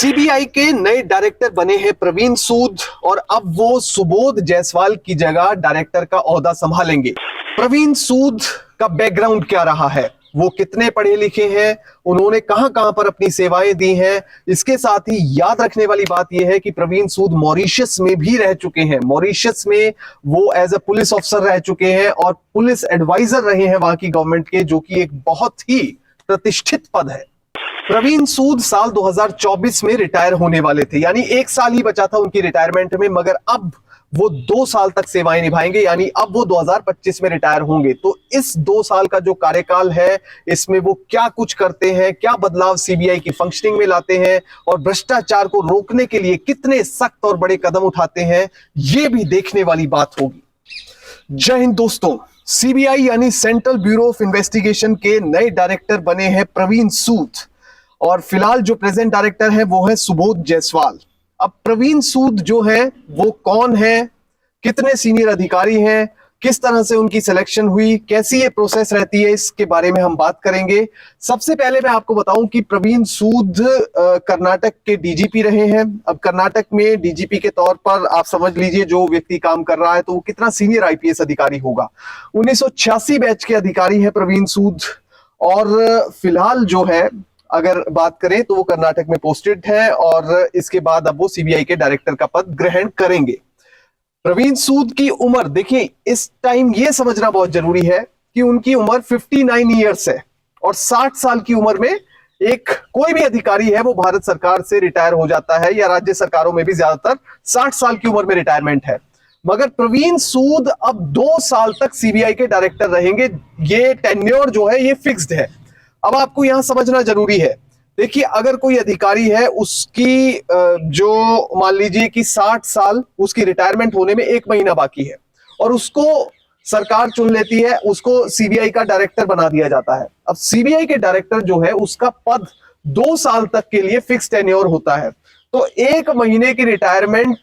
CBI के नए director बने हैं प्रवीण सूद और अब वो सुबोध जायसवाल की जगह डायरेक्टर का ओहदा संभालेंगे। प्रवीण सूद का बैकग्राउंड क्या रहा है, वो कितने पढ़े लिखे हैं, उन्होंने कहां कहां पर अपनी सेवाएं दी हैं। इसके साथ ही याद रखने वाली बात यह है कि प्रवीण सूद मॉरिशस में भी रह चुके हैं। मॉरिशस में वो एज ए पुलिस ऑफिसर रह चुके हैं और पुलिस एडवाइजर रहे हैं वहां की गवर्नमेंट के, जो कि एक बहुत ही प्रतिष्ठित पद है। प्रवीण सूद साल 2024 में रिटायर होने वाले थे, यानी एक साल ही बचा था उनकी रिटायरमेंट में, मगर अब वो 2 साल तक सेवाएं निभाएंगे, यानी अब वो 2025 में रिटायर होंगे। तो इस 2 साल का जो कार्यकाल है, इसमें वो क्या कुछ करते हैं, क्या बदलाव सीबीआई की फंक्शनिंग में लाते हैं और भ्रष्टाचार को रोकने के लिए कितने सख्त और बड़े कदम उठाते हैं, ये भी देखने वाली बात होगी। जय हिंद दोस्तों। सीबीआई यानी सेंट्रल ब्यूरो ऑफ इन्वेस्टिगेशन के नए डायरेक्टर बने हैं प्रवीण सूद और फिलहाल जो प्रेजेंट डायरेक्टर है वो है सुबोध जायसवाल। अब प्रवीण सूद जो है वो कौन है, कितने सीनियर अधिकारी हैं, किस तरह से उनकी सिलेक्शन हुई, कैसी ये प्रोसेस रहती है, इसके बारे में हम बात करेंगे। सबसे पहले मैं आपको बताऊं कि प्रवीण सूद कर्नाटक के डीजीपी रहे हैं। अब कर्नाटक में डीजीपी के तौर पर आप समझ लीजिए जो व्यक्ति काम कर रहा है तो वो कितना सीनियर आईपीएस अधिकारी होगा। 1986 बैच के अधिकारी है प्रवीण सूद और फिलहाल जो है अगर बात करें तो वो कर्नाटक में पोस्टेड है और इसके बाद अब वो सीबीआई के डायरेक्टर का पद ग्रहण करेंगे। प्रवीण सूद की उम्र देखिए, इस टाइम ये समझना बहुत जरूरी है कि उनकी उम्र 59 ईयर्स है और 60 साल की उम्र में एक कोई भी अधिकारी है वो भारत सरकार से रिटायर हो जाता है, या राज्य सरकारों में भी ज्यादातर 60 साल की उम्र में रिटायरमेंट है। मगर प्रवीण सूद अब 2 साल तक सीबीआई के डायरेक्टर रहेंगे। ये टेन्योर जो है ये फिक्स्ड है। अब आपको यहां समझना जरूरी है, देखिए अगर कोई अधिकारी है उसकी जो मान लीजिए कि 60 साल उसकी रिटायरमेंट होने में 1 महीना बाकी है और उसको सरकार चुन लेती है, उसको सीबीआई का डायरेक्टर बना दिया जाता है। अब सीबीआई के डायरेक्टर जो है उसका पद 2 साल तक के लिए फिक्स टेन्योर होता है। तो 1 महीने की रिटायरमेंट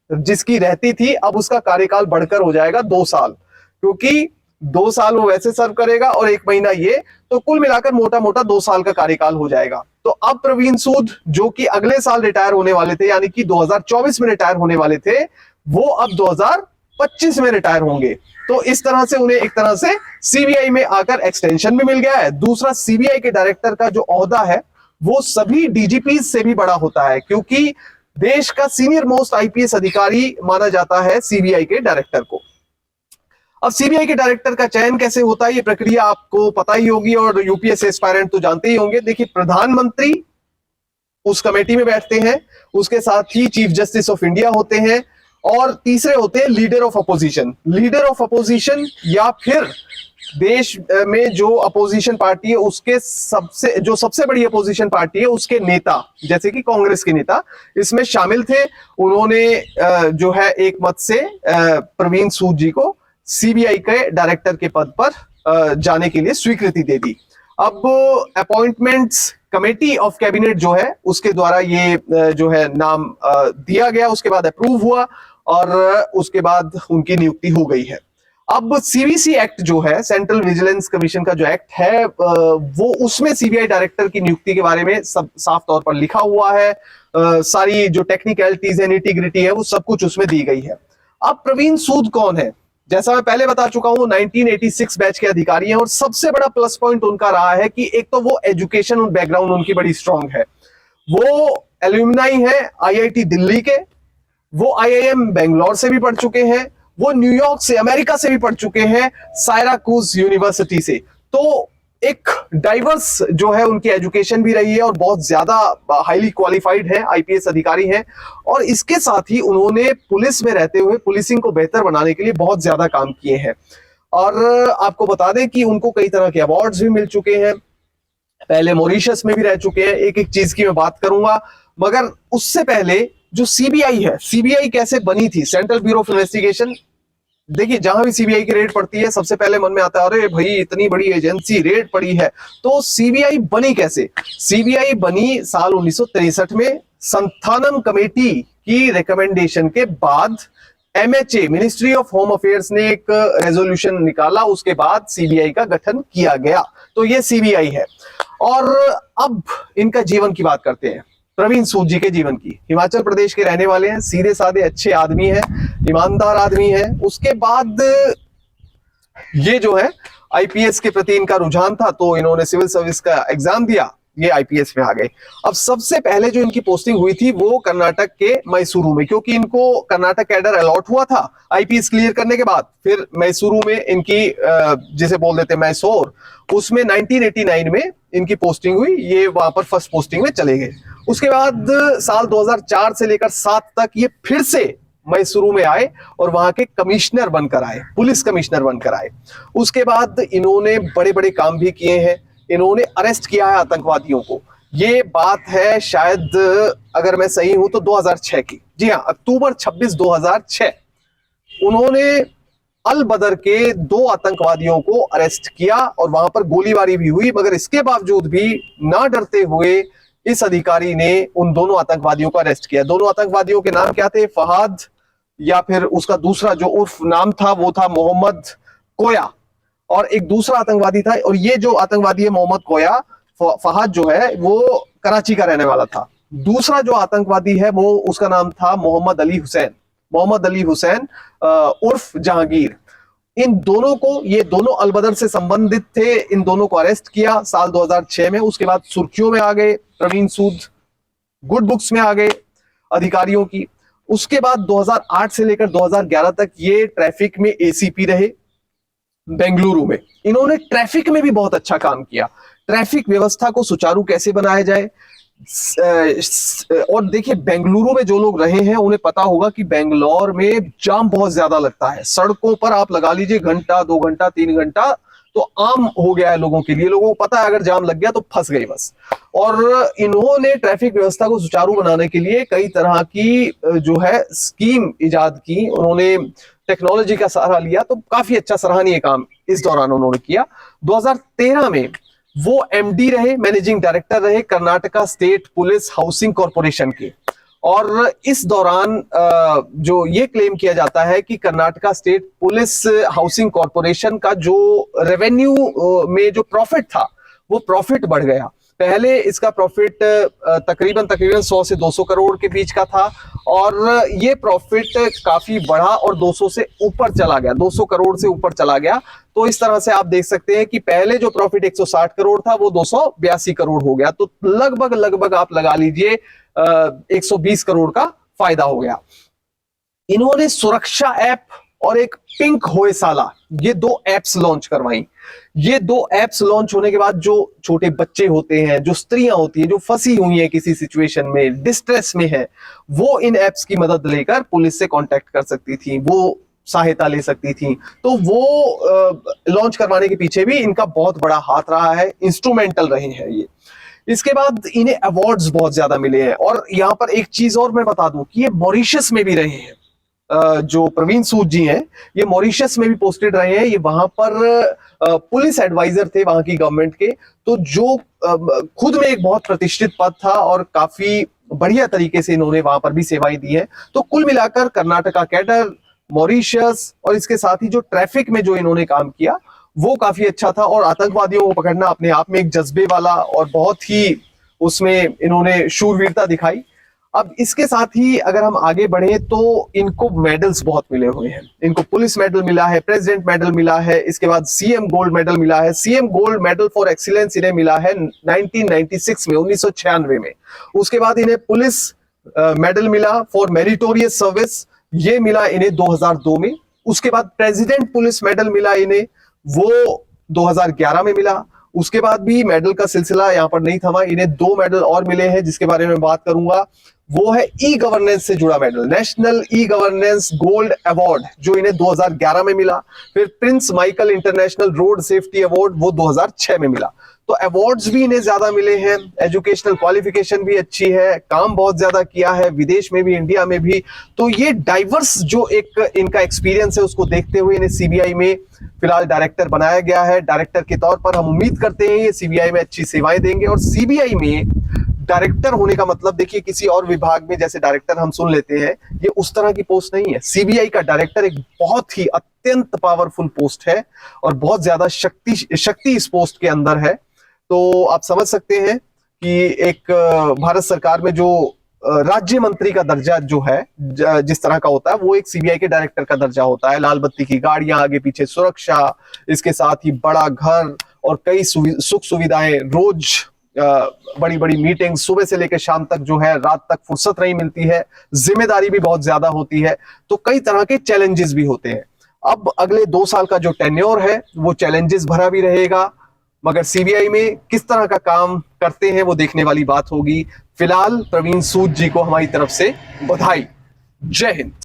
जिसकी रहती थी अब उसका कार्यकाल बढ़कर हो जाएगा 2 साल, क्योंकि 2 साल वो वैसे सर्व करेगा और 1 महीना ये, तो कुल मिलाकर मोटा मोटा 2 साल का कार्यकाल हो जाएगा। तो अब प्रवीण सूद जो कि अगले साल रिटायर होने वाले थे, यानी कि 2024 में रिटायर होने वाले थे, वो अब 2025 में रिटायर होंगे। तो इस तरह से उन्हें एक तरह से सीबीआई में आकर एक्सटेंशन भी मिल गया है। दूसरा, सीबीआई के डायरेक्टर का जो ओहदा है वो सभी डीजीपी से भी बड़ा होता है, क्योंकि देश का सीनियर मोस्ट आईपीएस अधिकारी माना जाता है सीबीआई के डायरेक्टर को। अब सीबीआई के डायरेक्टर का चयन कैसे होता है, ये प्रक्रिया आपको पता ही होगी और यूपीएससी एस्पायरेंट तो जानते ही होंगे। देखिए, प्रधानमंत्री उस कमेटी में बैठते हैं, उसके साथ ही चीफ जस्टिस ऑफ इंडिया होते हैं और तीसरे होते हैं leader of opposition. Leader of opposition या फिर देश में जो अपोजिशन पार्टी है उसके सबसे बड़ी अपोजिशन पार्टी है उसके नेता, जैसे कि कांग्रेस के नेता इसमें शामिल थे। उन्होंने जो है एक मत से प्रवीण सूद जी को सीबीआई के डायरेक्टर के पद पर जाने के लिए स्वीकृति दे दी। अब अपॉइंटमेंट्स कमेटी ऑफ कैबिनेट जो है उसके द्वारा ये जो है नाम दिया गया, उसके बाद अप्रूव हुआ और उसके बाद उनकी नियुक्ति हो गई है। अब सीवीसी एक्ट जो है, सेंट्रल विजिलेंस कमीशन का जो एक्ट है, वो उसमें सीबीआई डायरेक्टर की नियुक्ति के बारे में सब साफ तौर पर लिखा हुआ है। सारी जो टेक्निकलिटीज है, निटी-ग्रिटी है, वो सब कुछ उसमें दी गई है। अब प्रवीण सूद कौन है, जैसा मैं पहले बता चुका हूं 1986 बैच के अधिकारी हैं और सबसे बड़ा प्लस पॉइंट उनका रहा है कि एक तो वो एजुकेशन और बैकग्राउंड उनकी बड़ी स्ट्रांग है। वो एल्यूमिनाई है आईआईटी दिल्ली के, वो आईआईएम बेंगलोर से भी पढ़ चुके हैं, वो न्यूयॉर्क से, अमेरिका से भी पढ़ चुके हैं, सायराकूज यूनिवर्सिटी से। तो एक डाइवर्स जो है उनकी एजुकेशन भी रही है और बहुत ज्यादा हाईली क्वालिफाइड है, आईपीएस अधिकारी हैं और इसके साथ ही उन्होंने पुलिस में रहते हुए पुलिसिंग को बेहतर बनाने के लिए बहुत ज्यादा काम किए हैं। और आपको बता दें कि उनको कई तरह के अवार्ड्स भी मिल चुके हैं, पहले मॉरिशस में भी रह चुके हैं। एक एक चीज की मैं बात करूंगा, मगर उससे पहले जो सीबीआई है, सीबीआई कैसे बनी थी, सेंट्रल ब्यूरो ऑफ इन्वेस्टिगेशन। देखिए, जहां भी सीबीआई की रेड पड़ती है सबसे पहले मन में आता है अरे भाई इतनी बड़ी एजेंसी रेड पड़ी है। तो सीबीआई बनी कैसे? सीबीआई बनी साल 1963 में संथानम कमेटी की रिकमेंडेशन के बाद। MHA, ministry of home affairs ने एक रेजोल्यूशन निकाला, उसके बाद सीबीआई का गठन किया गया। तो ये सीबीआई है। और अब इनका जीवन की बात करते हैं। प्रवीण सूद जी के जीवन की। हिमाचल प्रदेश के रहने वाले हैं, सीधे साधे अच्छे आदमी हैं, ईमानदार आदमी हैं। उसके बाद ये जो है आईपीएस के प्रति इनका रुझान था, तो इन्होंने सिविल सर्विस का एग्जाम दिया, ये आईपीएस में आ गए। अब सबसे पहले जो इनकी पोस्टिंग हुई थी वो कर्नाटक के मैसूरू में, क्योंकि इनको कर्नाटक कैडर अलॉट हुआ था आईपीएस क्लियर करने के बाद। फिर मैसूरू में इनकी जिसे बोल देते मैसूर, उसमें 1989 में इनकी पोस्टिंग हुई, ये वहां पर फर्स्ट पोस्टिंग में चले गए। उसके बाद साल 2004 से लेकर 7 तक ये फिर से मैसूरू में आए और वहां के कमिश्नर बनकर आए, पुलिस कमिश्नर बनकर आए। उसके बाद इन्होंने बड़े बड़े काम भी किए हैं, इन्होंने अरेस्ट किया है आतंकवादियों को। ये बात है शायद, अगर मैं सही हूं तो 2006 की, जी हाँ, अक्टूबर 26 2006 उन्होंने अल बदर के 2 आतंकवादियों को अरेस्ट किया और वहां पर गोलीबारी भी हुई। मगर इसके बावजूद भी ना डरते हुए इस अधिकारी ने उन दोनों आतंकवादियों को अरेस्ट किया। दोनों आतंकवादियों के नाम क्या थे? फहाद, या फिर उसका दूसरा जो उर्फ नाम था वो था मोहम्मद कोया, और एक दूसरा आतंकवादी था। और ये जो आतंकवादी है मोहम्मद कोया, फहाद जो है वो कराची का रहने वाला था। दूसरा जो आतंकवादी है वो उसका नाम था मोहम्मद अली हुसैन उर्फ जहांगीर। इन दोनों को, ये दोनों अलबदर से संबंधित थे, इन दोनों को अरेस्ट किया साल 2006 में। उसके बाद सुर्खियों में आ गए प्रवीण सूद, गुड बुक्स में आ गए अधिकारियों की। उसके बाद 2008 से लेकर 2011 तक ये ट्रैफिक में एसीपी रहे बेंगलुरु में। इन्होंने ट्रैफिक में भी बहुत अच्छा काम किया, ट्रैफिक व्यवस्था को सुचारू कैसे बनाया जाए। और देखिए, बेंगलुरु में जो लोग रहे हैं उन्हें पता होगा कि बेंगलोर में जाम बहुत ज्यादा लगता है। सड़कों पर आप लगा लीजिए घंटा, 2 घंटा, 3 घंटा तो आम हो गया है लोगों के लिए। लोगों को पता है अगर जाम लग गया तो फंस गई बस। और इन्होंने ट्रैफिक व्यवस्था को सुचारू बनाने के लिए कई तरह की जो है स्कीम इजाद की, उन्होंने टेक्नोलॉजी का सहारा लिया, तो काफी अच्छा सराहनीय काम इस दौरान उन्होंने किया। 2013 में वो एमडी रहे, मैनेजिंग डायरेक्टर रहे Karnataka state police housing corporation के। और इस दौरान जो ये क्लेम किया जाता है कि Karnataka state police housing corporation का जो रेवेन्यू में जो प्रॉफिट था वो प्रॉफिट बढ़ गया। पहले इसका प्रॉफिट तकरीबन 100 से 200 करोड़ के बीच का था, और ये प्रॉफिट काफी बढ़ा और 200 से ऊपर चला गया, 200 करोड़ से ऊपर चला गया। तो इस तरह से आप देख सकते हैं कि पहले जो प्रॉफिट 160 करोड़ था वो 282 करोड़ हो गया। तो लगभग आप लगा लीजिए 120 करोड़ का फायदा हो गया। इन्होंने सुरक्षा ऐप और एक पिंक होयसाला, ये 2 एप्स लॉन्च करवाई। ये 2 एप्स लॉन्च होने के बाद जो छोटे बच्चे होते हैं, जो स्त्रियां होती है, जो फंसी हुई हैं किसी सिचुएशन में, डिस्ट्रेस में है, वो इन एप्स की मदद लेकर पुलिस से कांटेक्ट कर सकती थी, वो सहायता ले सकती थी। तो वो लॉन्च करवाने के पीछे भी इनका बहुत बड़ा हाथ रहा है, इंस्ट्रूमेंटल रहे हैं ये। इसके बाद इन्हें अवार्ड्स बहुत ज्यादा मिले हैं। और यहां पर एक चीज और मैं बता दूं कि ये मॉरिशस में भी रहे हैं। जो प्रवीण सूद जी हैं ये मॉरिशस में भी पोस्टेड रहे हैं। ये वहां पर पुलिस एडवाइजर थे वहां की गवर्नमेंट के, तो जो खुद में एक बहुत प्रतिष्ठित पद था और काफी बढ़िया तरीके से इन्होंने वहां पर भी सेवाएं दी हैं। तो कुल मिलाकर कर्नाटका कैडर, मॉरिशस और इसके साथ ही जो ट्रैफिक में जो इन्होंने काम किया वो काफी अच्छा था। और आतंकवादियों को पकड़ना अपने आप में एक जज्बे वाला और बहुत ही उसमें इन्होंने शूरवीरता दिखाई। अब इसके साथ ही अगर हम आगे बढ़े तो इनको मेडल्स बहुत मिले हुए हैं। इनको पुलिस मेडल मिला है, प्रेसिडेंट मेडल मिला है, इसके बाद सीएम गोल्ड मेडल मिला है। CM gold medal for excellence इन्हें मिला है 1996 में, 1996 में। उसके बाद इन्हें पुलिस मेडल मिला फॉर मेरिटोरियस सर्विस, ये मिला इन्हें 2002 में। उसके बाद प्रेसिडेंट पुलिस मेडल मिला इन्हें, वो 2011 में मिला। उसके बाद भी मेडल का सिलसिला यहां पर नहीं थमा, इन्हें 2 मेडल और मिले हैं जिसके बारे में बात करूंगा। वो है ई गवर्नेंस से जुड़ा medal, national e governance gold award, जो इन्हें 2011 में मिला। फिर Prince Michael international road safety award, वो 2006 में मिला। तो अवार्ड्स भी इन्हें ज्यादा मिले हैं, एजुकेशनल क्वालिफिकेशन भी अच्छी है, काम बहुत ज्यादा किया है, विदेश में भी इंडिया में भी। तो ये डाइवर्स जो एक इनका एक्सपीरियंस है उसको देखते हुए इन्हें सीबीआई में फिलहाल डायरेक्टर बनाया गया है। डायरेक्टर के तौर पर हम उम्मीद करते हैं ये सीबीआई में अच्छी सेवाएं देंगे। और सीबीआई में डायरेक्टर होने का मतलब, देखिए किसी और विभाग में जैसे डायरेक्टर हम सुन लेते हैं, ये उस तरह की पोस्ट नहीं है। सीबीआई का डायरेक्टर एक बहुत ही अत्यंत पावरफुल पोस्ट है और बहुत ज्यादा शक्ति इस पोस्ट के अंदर है। तो आप समझ सकते हैं कि एक भारत सरकार में जो राज्य मंत्री का दर्जा जो है जिस तरह का होता है वो एक सीबीआई के डायरेक्टर का दर्जा होता है। लाल बत्ती की गाड़ियां, आगे पीछे सुरक्षा, इसके साथ ही बड़ा घर और कई सुख सुविधाएं, रोज बड़ी बड़ी मीटिंग, सुबह से लेकर शाम तक जो है, रात तक फुर्सत नहीं मिलती है, जिम्मेदारी भी बहुत ज्यादा होती है, तो कई तरह के चैलेंजेस भी होते हैं। अब अगले 2 साल का जो टेन्योर है वो चैलेंजेस भरा भी रहेगा, मगर सीबीआई में किस तरह का काम करते हैं वो देखने वाली बात होगी। फिलहाल प्रवीण सूद जी को हमारी तरफ से बधाई। जय हिंद।